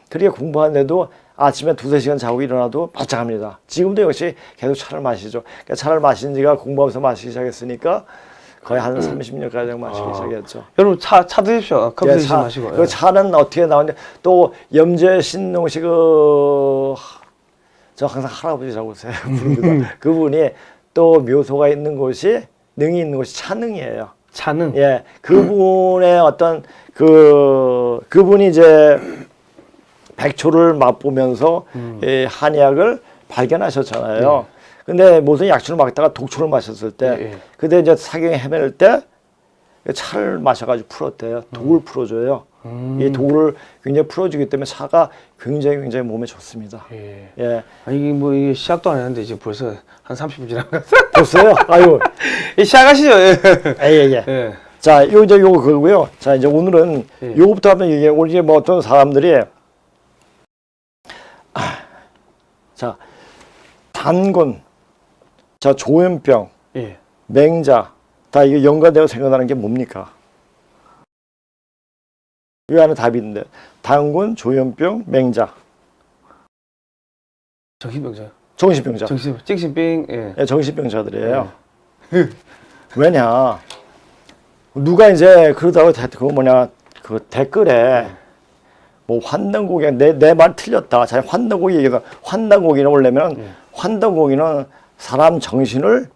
그렇게 공부하는데도 아침에 2-3시간 자고 일어나도 말짱합니다. 지금도 역시 계속 차를 마시죠. 그러니까 차를 마신 지가 공부하면서 마시기 시작했으니까 거의 한 30년 가량 마시기 시작했죠. 여러분 차 드십시오. 커피 드시지 마시고. 그 차는 어떻게 나오냐. 또 염제 신농식 저 항상 할아버지라고 부릅니다. 그분이 또 묘소가 있는 곳이 능이 있는 곳이 찬능이에요. 차능. 예, 그분의 어떤 그분이 이제 백초를 맛보면서 이 한약을 발견하셨잖아요. 근데 무슨 약초를 먹다가 독초를 마셨을 때, 그때 이제 사경에 헤맬 때 차를 마셔가지고 풀었대요. 독을 풀어줘요. 이 독을 굉장히 풀어주기 때문에 차가 굉장히 몸에 좋습니다. 예. 아니 이게 뭐 이게 시작도 안 했는데 이제 벌써 한 30분 지난 것 됐어요? 아유. 시작하시죠. 예. 자, 이제 요거 그거고요. 자, 이제 오늘은 요거부터 하면 이게 오늘 이제 뭐 어떤 사람들이 자, 단군, 자, 조현병, 맹자 다 이게 연관되어 생각나는 게 뭡니까? 이 안에 답이 있는데 단군, 조현병, 맹자. 정신병자. 정신병. 예, 정신병자들이에요. 왜냐? 누가 이제 그러다가 그 댓글에 뭐 환단고기 내 말 틀렸다. 자기 환단고기 얘기해서 환단고기는 원래면 환단고기는 사람 정신을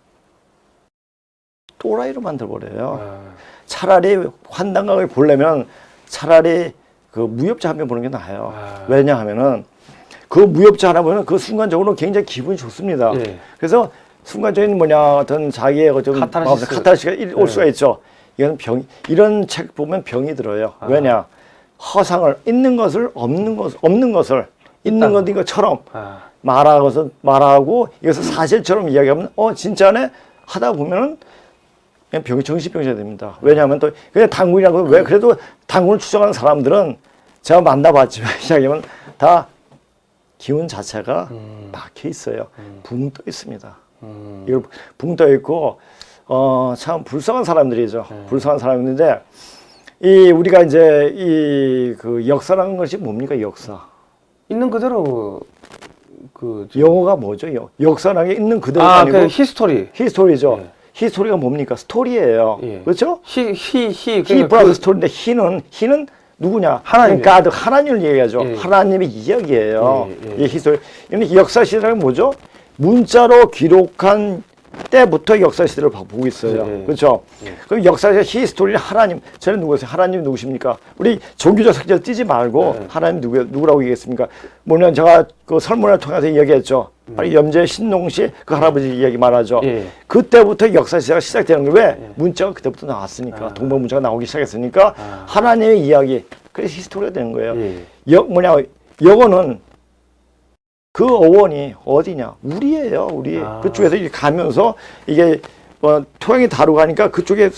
또라이로 만들어버려요. 차라리 환단각을 보려면 차라리 그 무협자 한 명 보는 게 나아요. 왜냐하면은 그 무협자 하나 보면 그 순간적으로 굉장히 기분이 좋습니다. 그래서 순간적인 어떤 자기의 좀 카타르시스가 올 수가 있죠. 이건 이런 책 보면 병이 들어요. 왜냐? 허상을 있는 것을 없는 것을 있는 것처럼 말하고 이것을 사실처럼 이야기하면 진짜네 하다 보면은 그냥 정신병자가 됩니다. 왜냐하면 또 그냥 단군이라고 왜 그래도 단군을 추정하는 사람들은 제가 만나봤지만 이야기하면 다 기운 자체가 막혀 있어요. 붕 떠 있습니다. 이걸 붕 떠 있고 참 불쌍한 사람들이죠. 불쌍한 사람인데 우리가 이제 그 역사라는 것이 뭡니까? 역사. 있는 그대로 영어가 뭐죠? 역사라는 게 있는 그대로가 아니고 그 히스토리. 히스토리죠. 히스토리가 뭡니까? 스토리예요. 그렇죠? 히 플러스 스토리인데 히는 누구냐? 하나님. 그러니까 하나님을 얘기하죠. 하나님의 이야기예요. 이 히스토리. 역사 시대는 뭐죠? 문자로 기록한 때부터 역사 시대를 보고 있어요. 그렇죠? 그럼 역사의 히스토리는 하나님. 저는 누구세요? 하나님 누구십니까? 우리 종교적 색깔 띄지 말고 하나님 누구라고 얘기했습니까? 뭐냐면 제가 그 설문을 통해서 이야기했죠. 바로 염제 신농시 그 할아버지 이야기 말하죠. 그때부터 역사 시대가 시작되는 거예요. 왜? 문자가 그때부터 나왔으니까. 동방 문자가 나오기 시작했으니까 하나님의 이야기. 그래서 히스토리가 되는 거예요. 영어는 그 어원이 어디냐? 우리예요, 우리. 그쪽에서 이렇게 가면서 이게 토양이 다루고 하니까 그쪽에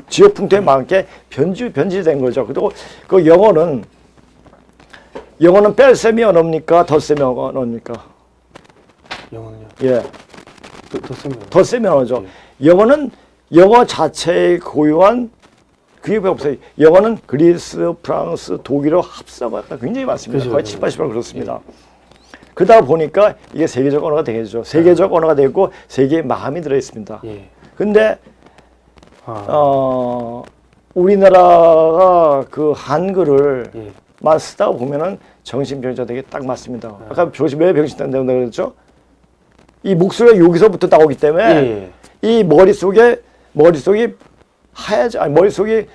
지역풍토에 맞게 변질된 거죠. 그리고 그 영어는 뺄셈이 언어입니까? 덧셈이 언어입니까? 영어는요? 예. 덧셈이 언어죠. 영어는 영어 자체의 고유한 그게 없어요. 영어는 그리스, 프랑스, 독일어 합성어가 굉장히 많습니다. 거의 70-80% 그렇습니다. 그러다 보니까 이게 세계적 언어가 되겠죠. 세계적 언어가 되고 세계의 마음이 들어 있습니다. 근데 우리나라가 그 한글을만 쓰다 보면은 정신병자 되게 딱 맞습니다. 아까 왜 병신병자 된다고 그랬죠? 이 목소리가 여기서부터 나오기 때문에 이 머릿속이 하얘져, 머릿속이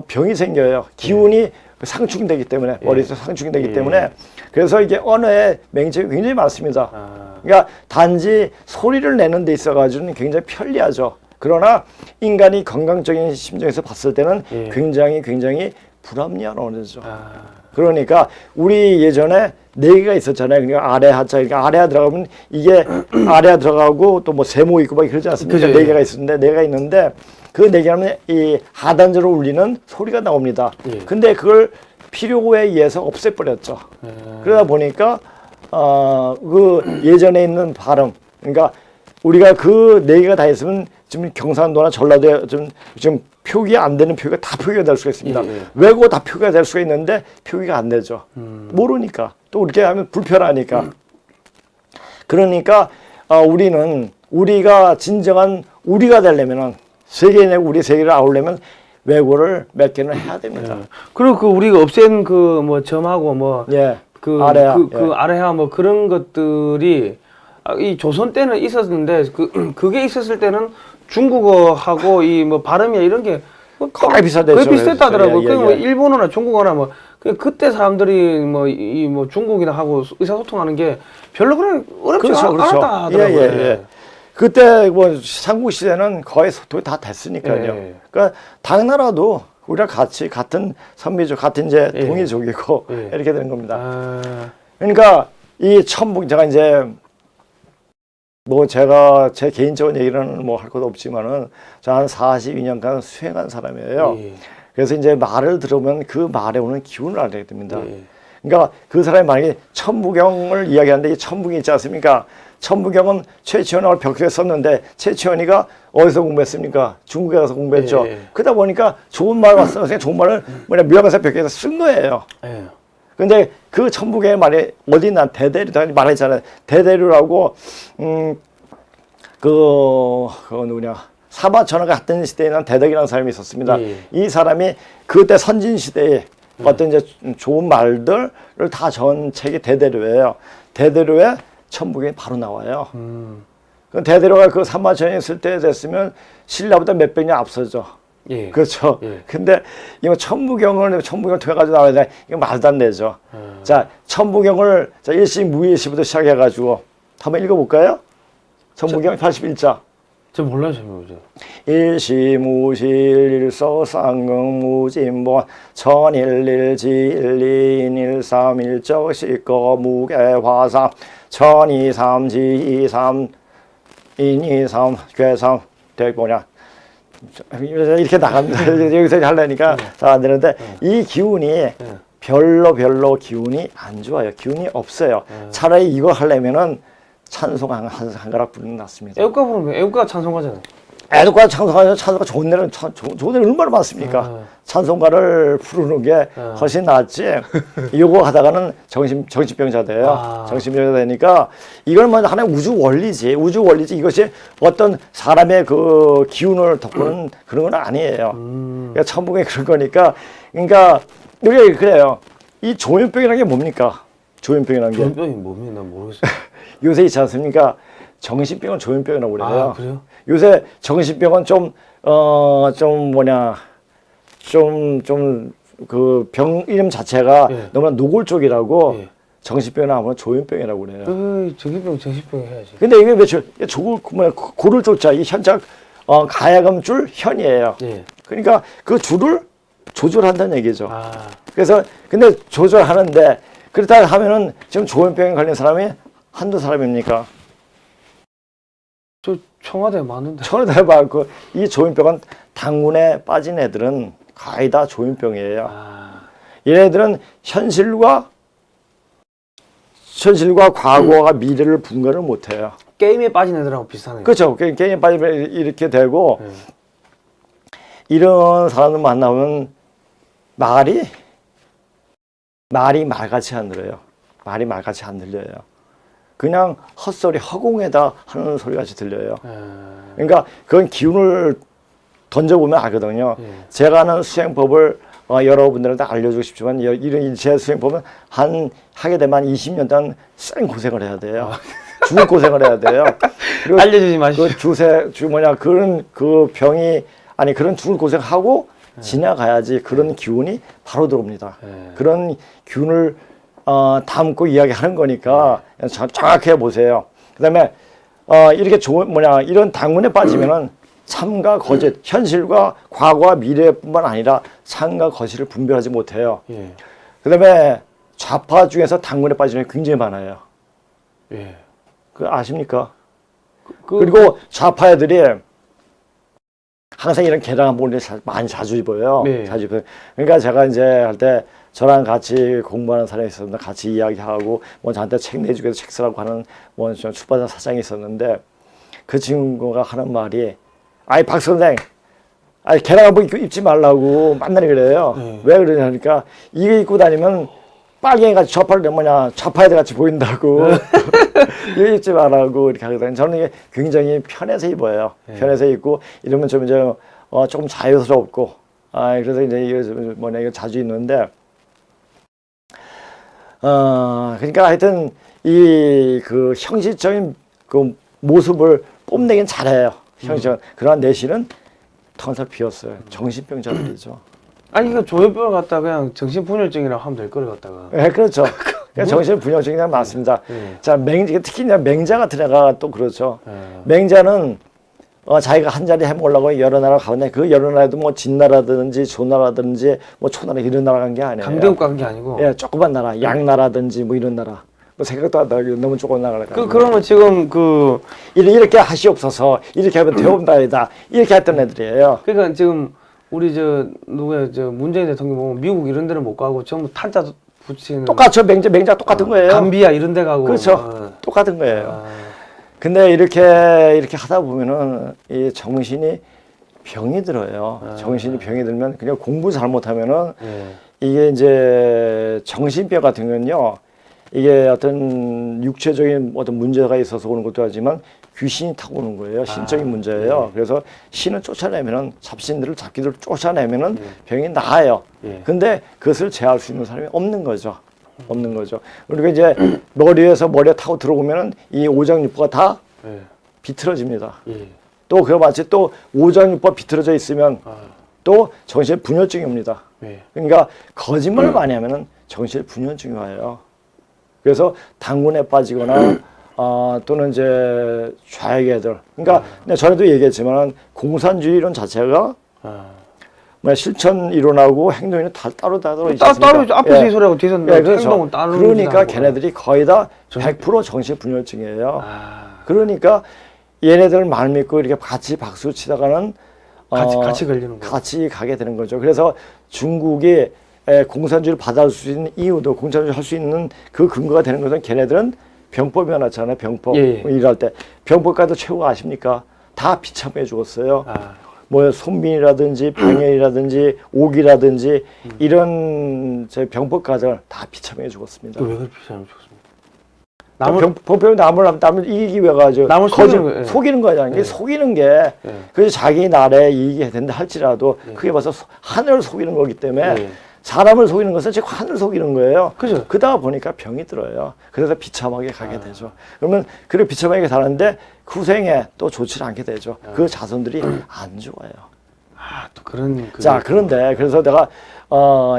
병이 생겨요. 기운이 상충되기 때문에 머릿속 상충이 되기 때문에 그래서 이게 언어의 맹점이 굉장히 많습니다. 그러니까 단지 소리를 내는 데 있어 가지고는 굉장히 편리하죠. 그러나 인간이 건강적인 심정에서 봤을 때는 굉장히 불합리한 언어죠. 그러니까 우리 예전에 4개가 있었잖아요. 그러니까 아래 하자, 그러니까 아래하 들어가면 이게 아래하 들어가고 또 뭐 세모 있고 막 그러지 않습니까? 4개가 있었는데 4개가 있는데 그 4개는 이 하단절을 울리는 소리가 나옵니다. 근데 그걸 필요에 의해서 없애버렸죠. 그러다 보니까 그 예전에 있는 발음, 그러니까 우리가 그 4개가 다 있으면 지금 경상도나 전라도에 지금 표기 안 되는 표기가 다 표기가 될 수가 있습니다. 예, 예. 외고 다 표기가 될 수가 있는데 표기가 안 되죠. 모르니까 또 그렇게 하면 불편하니까. 그러니까 우리가 진정한 우리가 되려면은 세계 내고 우리 세계를 아우려면 외고를 몇 개는 해야 됩니다. 예. 그리고 그 우리가 없앤 그 뭐 점하고 뭐 예. 그 아래야. 그 아래하 뭐 그런 것들이 이 조선 때는 있었는데 그게 있었을 때는 중국어하고 이 뭐 발음이야 이런 게 거의 비슷했죠. 거의 비슷했다더라고. 예, 예, 그 뭐 예. 일본어나 중국어나 뭐 그때 사람들이 뭐 중국이나 하고 의사소통하는 게 별로 그래 어렵지 않았다 하더라고요. 예, 예, 예. 그때 뭐 삼국 시대는 거의 소통이 다 됐으니까요. 예. 그러니까 당나라도 우리랑 같이 같은 선비족, 같은 이제 예. 동이족이고 예. 이렇게 되는 겁니다. 아, 그러니까 이 천북 제가 이제 뭐 제가 제 개인적인 얘기는 뭐 할 것도 없지만은 저 한 42년간 수행한 사람이에요. 예. 그래서 이제 말을 들으면 그 말에 오는 기운을 알게 됩니다. 예. 그러니까 그 사람이 만약에 천부경을 이야기하는데 이 천부경이 있지 않습니까? 천부경은 최치원하고 벽에 썼는데 최치원이가 어디서 공부했습니까? 중국에 가서 공부했죠. 예. 그러다 보니까 좋은 말 왔어요. 좋은 말을 묘양에서 벽에서 쓴 거예요. 예. 근데 그 천부경의 말이 어디 난 대대류 말했잖아요. 대대류라고 그 누구냐 사마천하가 같은 시대에는 대덕이라는 사람이 있었습니다. 예. 이 사람이 그때 선진 시대에 어떤 이제 좋은 말들을 다 전 책이 대대류예요. 대대류에 천부경이 바로 나와요. 그 대대류가 그 사마천에 있을 때 됐으면 신라보다 몇백 년 앞서죠. 예. 그렇죠. 예. 근데 이거 천부경을 통해 가지고 나와야 돼. 이거 말도 안 되죠. 자, 천부경을 자, 일시무일시부터 시작해 가지고 한번 읽어 볼까요? 천부경 81자. 저 몰라요, 제목이죠. 일시무실 일서상응무진본 천일일지일인일삼일적식거 무게화삼 천이삼지이삼 인이삼 괴삼 뭐냐 이렇게 나갑니다. 여기서 하려니까 잘 안 되는데 이 기운이 별로 기운이 안 좋아요. 기운이 없어요. 차라리 이거 하려면은 찬송 한 가락 부르는 게 낫습니다. 애국가 부르면 애국가 찬송가잖아요. 애국가 찬송가 좋은 데는 좋은 데는 얼마나 많습니까? 찬송가를 부르는 게 훨씬 낫지. 이거 하다가는 정신병자 돼요. 정신병자 되니까 이건 뭐 하나의 우주 원리지. 이것이 어떤 사람의 그 기운을 덮고는 그런 건 아니에요. 그러니까 천북에 그런 거니까. 그러니까 우리가 그래요. 이 조현병이라는 게 뭡니까? 조현병이라는 게. 조현병이 뭡니까? 난 모르겠어요. 요새 있지 않습니까? 정신병은 조현병이라고 그래요. 아, 그래요? 요새 정신병은 그 병 이름 자체가 너무나 노골적이라고 정신병이나 하면 조현병이라고 그래요. 정신병 해야지. 근데 이게 왜 고를 쫓자 이 현작 가야금줄 현이에요. 예. 그러니까 그 줄을 조절한다는 얘기죠. 아. 그래서 근데 조절하는데 그렇다 하면은 지금 조현병에 걸린 사람이 한두 사람입니까? 저 청와대 많은데. 청와대 많고 이 조현병은 당군에 빠진 애들은 거의 다 조현병이에요. 얘네들은 현실과 과거와 미래를 분간을 못해요. 게임에 빠진 애들하고 비슷하네요. 그렇죠. 게임에 빠지면 이렇게 되고 이런 사람들 만나면 말이 말같이 안 들어요. 말이 말같이 안 들려요. 그냥 헛소리 허공에다 하는 소리 같이 들려요. 그러니까 그건 기운을 던져보면 알거든요. 제가 하는 수행법을 여러분들한테 알려주고 싶지만 이런 제 수행법은 하게 되면 20년 동안 쌩 고생을 해야 돼요. 죽을 고생을 해야 돼요. 그리고 알려주지 마시죠. 그런 그 병이 그런 죽을 고생하고 지나가야지 그런 기운이 바로 들어옵니다. 그런 기운을 담고 이야기하는 거니까 정확해 보세요. 그다음에 이렇게 이런 당문에 빠지면은 참과 거짓, 현실과 과거와 미래뿐만 아니라 참과 거짓을 분별하지 못해요. 그다음에 좌파 중에서 당문에 빠지는 게 굉장히 많아요. 그 아십니까? 그리고 좌파 애들이 항상 이런 개량한 본을 많이 자주 입어요. 자주 입어요. 그러니까 제가 이제 할 때 저랑 같이 공부하는 사람이 있었는데 같이 이야기하고 저한테 책 내주게 해서 책 쓰라고 하는 출판사 사장이 있었는데 그 친구가 하는 말이 아이 박 선생, 아이 계량복 입지 말라고 만나니 그래요. 왜 그러냐니까 이거 입고 다니면 빨갱이같이 좌파애들 같이 보인다고. 이거 입지 말라고 이렇게 하거든요. 저는 이게 굉장히 편해서 입어요. 편해서 입고 이러면 좀 이제 조금 자유스럽고. 그래서 이제 이거 자주 입는데. 그러니까 하여튼 이 그 형식적인 그 모습을 뽐내긴 잘해요. 형식적인. 그러나 내실은 텅텅 비었어요. 정신병자들이죠. 아니 이거 조현병을 갖다 그냥 정신분열증이라고 하면 될 거를 갖다가. 네, 그렇죠. 그러니까 정신분열증이란 맞습니다. 자, 특히 맹자 같은 애가 또 그렇죠. 맹자는 자기가 한 자리 해먹으려고 여러 나라 가는데 그 여러 나라도 뭐 진나라든지 조나라든지 뭐 초나라 이런 나라 간 게 아니에요. 강대국 간 게 아니고. 예, 조그만 나라, 양나라든지 뭐 이런 나라. 뭐 생각도 안 나고 너무 조그만 나라. 그러면 지금 이렇게 하시옵소서. 이렇게 하면 되옵나이다. 이렇게 했던 애들이에요. 그러니까 지금 우리 문재인 대통령 보면 미국 이런 데는 못 가고 전부 탄자 붙이는. 똑같죠. 맹자 똑같은 거예요. 감비아 이런 데 가고. 그렇죠. 똑같은 거예요. 근데 이렇게 하다 보면은 이 정신이 병이 들어요. 정신이 병이 들면 그냥 공부 잘못하면은 이게 이제 정신병 같은 건요. 이게 어떤 육체적인 어떤 문제가 있어서 오는 것도 하지만 귀신이 타고 오는 거예요. 신적인 문제예요. 그래서 신을 쫓아내면은 잡신들을 잡기들 쫓아내면은 병이 나아요. 근데 그것을 제어할 수 있는 사람이 없는 거죠. 없는 거죠. 그러니까 이제 머리에서 머리에 타고 들어오면은 이 오장육부가 다 비틀어집니다. 또 그와 마치 또 오장육부가 비틀어져 있으면 또 정신 분열증이 옵니다. 그러니까 거짓말을 많이 하면은 정신 분열증이 와요. 그래서 당군에 빠지거나 또는 이제 좌익애들. 그러니까 전에도 얘기했지만 공산주의 이론 자체가 실천 이론하고 행동 이론 따로 있지 않습니까? 따로 앞에서 이 소리하고 뒤에서 그렇죠. 행동은 따로. 그러니까 걔네들이 거의 다 100% 정신분열증이에요. 그러니까 얘네들 말 믿고 이렇게 같이 박수 치다가는 같이 걸리는 거. 같이 가게 되는 거죠. 그래서 중국이 공산주의를 받아줄 수 있는 이유도 공산주의 할 수 있는 그 근거가 되는 것은 걔네들은 병법이 해놨잖아요. 병법. 일할 때. 병법가도 최고 아십니까? 다 비참해 죽었어요. 뭐 손빈이라든지 방해이라든지 옥이라든지 이런 제 병법가들 다 비참해 죽었습니다. 왜 그렇게 비참해 죽었습니까? 병법이 남을 이기기 위해 가지고 남을 속이는 거잖아요. 이게 속이는 게 그래서 자기 나라에 이익이 된다 할지라도 그게 벌써 하늘을 속이는 거기 때문에 사람을 속이는 것은 즉 하늘을 속이는 거예요. 그죠. 그러다 보니까 병이 들어요. 그래서 비참하게 가게 되죠. 그러면 그렇게 비참하게 사는데 후생에 또 좋지 않게 되죠. 그 자손들이 안 좋아요. 또 그런. 자, 그런데 그래서 내가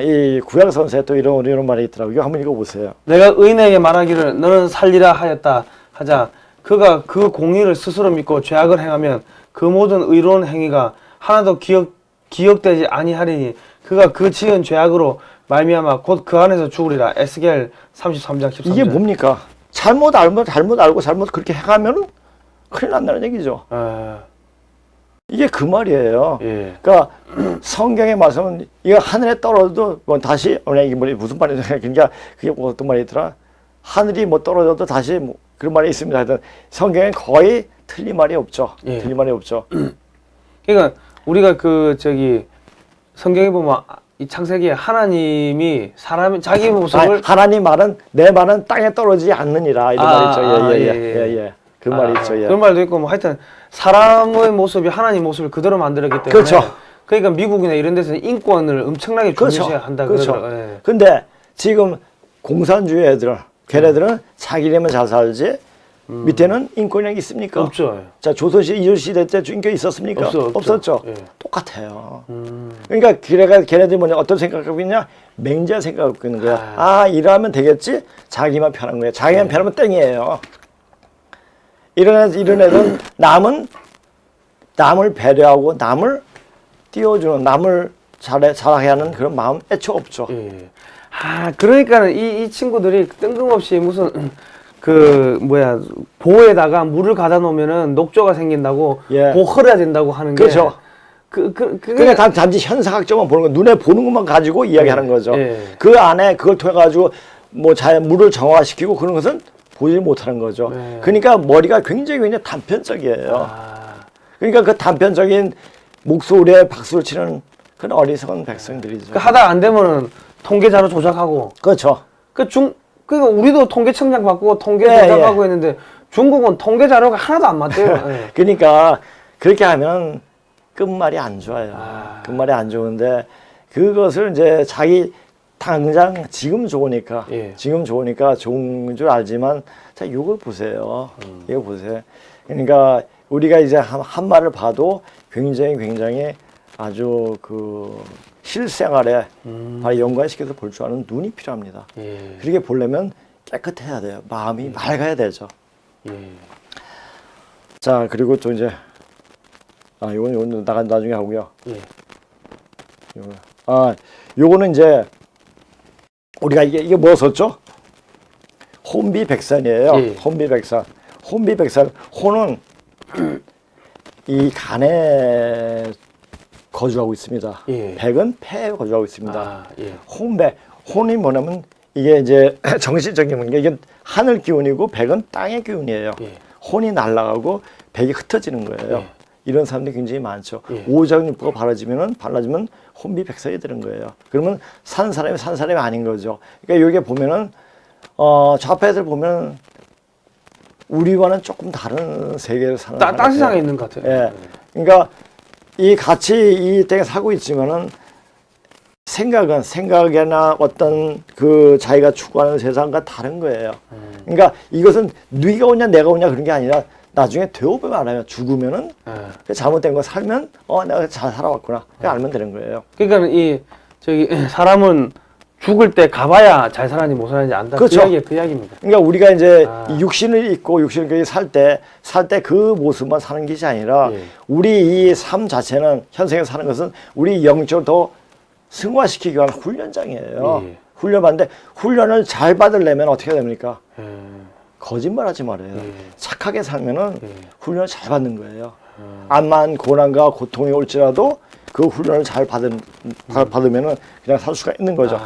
이 구약 선서에 또 이런 말이 있더라고요. 한번 읽어보세요. 내가 의인에게 말하기를 너는 살리라 하였다 하자 그가 그 공의를 스스로 믿고 죄악을 행하면 그 모든 의로운 행위가 하나도 기억되지 아니하리니 그가 그 지은 죄악으로 말미암아 곧 그 안에서 죽으리라. 에스겔 33장 13절. 이게 뭡니까? 잘못 알고 잘못 그렇게 해가면은 큰일 난다는 얘기죠. 이게 그 말이에요. 그러니까 성경의 말씀은 이거 하늘에 떨어져도 뭐 다시 이게 무슨 말이냐 그러니까 그게 뭐 어떤 말이더라. 하늘이 뭐 떨어져도 다시 뭐 그런 말이 있습니다. 하여튼 성경엔 거의 틀린 말이 없죠. 틀린 말이 없죠. 그러니까 우리가 성경에 보면 이 창세기에 하나님이 사람이 자기 모습을 하나님 말은 내 말은 땅에 떨어지지 않느니라 이런 말 있죠. 그 말이 있죠. 그런 말도 있고 뭐 하여튼 사람의 모습이 하나님 모습을 그대로 만들었기 때문에 그렇죠. 그러니까 미국이나 이런 데서는 인권을 엄청나게 중시해야 한다. 그렇죠. 그러더라고요. 근데 지금 공산주의 애들 걔네들은 자기네만 잘 살지 밑에는 인권이 있습니까? 없죠. 자, 조선시대, 이조시대 때 인권이 있었습니까? 없었죠. 똑같아요. 그러니까 걔네들이 뭐냐, 어떤 생각하고 있냐? 맹자 생각하고 있는 거야. 이러면 되겠지? 자기만 편한 거야. 자기만 편하면 땡이에요. 이런 애들은 남을 배려하고 남을 띄워주는, 남을 잘하게 하는 그런 마음 애초 없죠. 그러니까는 이 친구들이 뜬금없이 무슨 보에다가 물을 가다 놓으면은 녹조가 생긴다고 흐려야 된다고 하는 게. 그렇죠. 그냥 단지 현상학적만 보는 거, 눈에 보는 것만 가지고 이야기하는 거죠. 그 안에 그걸 통해 가지고 물을 정화시키고 그런 것은 보지 못하는 거죠. 그러니까 머리가 굉장히 단편적이에요. 그러니까 그 단편적인 목소리에 박수를 치는 그런 어리석은 백성들이죠. 그 하다 안 되면은 통계 자료 조작하고. 그렇죠. 그러니까 우리도 통계청장 바꾸고 통계 예, 조작하고 했는데 중국은 통계 자료가 하나도 안 맞대요. 예. 그러니까 그렇게 하면 끝말이 안 좋아요. 끝말이 안 좋은데 그것을 이제 자기 당장 지금 좋으니까 지금 좋으니까 좋은 줄 알지만 자 이걸 보세요. 이거 보세요. 그러니까 우리가 이제 한 말을 봐도 굉장히 아주 그 실생활에 바로 연관시켜서 볼 줄 아는 눈이 필요합니다. 그렇게 보려면 깨끗해야 돼요. 마음이 맑아야 되죠. 자 그리고 또 이제 이건 나중에 하고요. 요거는 이제 우리가 이게 뭐 썼죠? 혼비백산이에요. 혼비백산. 혼비백산. 혼은 이 간에 거주하고 있습니다. 백은 폐에 거주하고 있습니다. 혼백. 혼이 뭐냐면 이게 이제 정신적인 게 이게 하늘 기운이고 백은 땅의 기운이에요. 혼이 날아가고 백이 흩어지는 거예요. 이런 사람들이 굉장히 많죠. 오장육부가 발라지면 혼비백산이 되는 거예요. 그러면 산 사람이 아닌 거죠. 그러니까 여기 보면은 좌표들 보면 우리와는 조금 다른 세계를 사는 딴 세상에 있는 것 같아요. 예. 그러니까 이 같이 이 땅에 살고 있지만은 생각이나 어떤 그 자기가 추구하는 세상과 다른 거예요. 그러니까 이것은 네가 오냐 내가 오냐 그런 게 아니라 나중에 되어보면 알아요. 죽으면은 잘못된 거 살면 내가 잘 살아왔구나. 그냥 알면 되는 거예요. 그러니까 사람은 죽을 때 가봐야 잘 살았는지 못 살았는지 안다. 그렇죠. 그 이야기입니다. 그러니까 우리가 이제 이 육신을 입고 육신을 살 때 그 모습만 사는 것이 아니라 우리 이 삶 자체는 현생에 사는 것은 우리 영적으로 더 승화시키기 위한 훈련장이에요. 훈련받는데 훈련을 잘 받으려면 어떻게 해야 됩니까? 거짓말하지 말아요. 착하게 살면은 훈련을 잘 받는 거예요. 암만 고난과 고통이 올지라도 그 훈련을 잘 받으면은 그냥 살 수가 있는 거죠.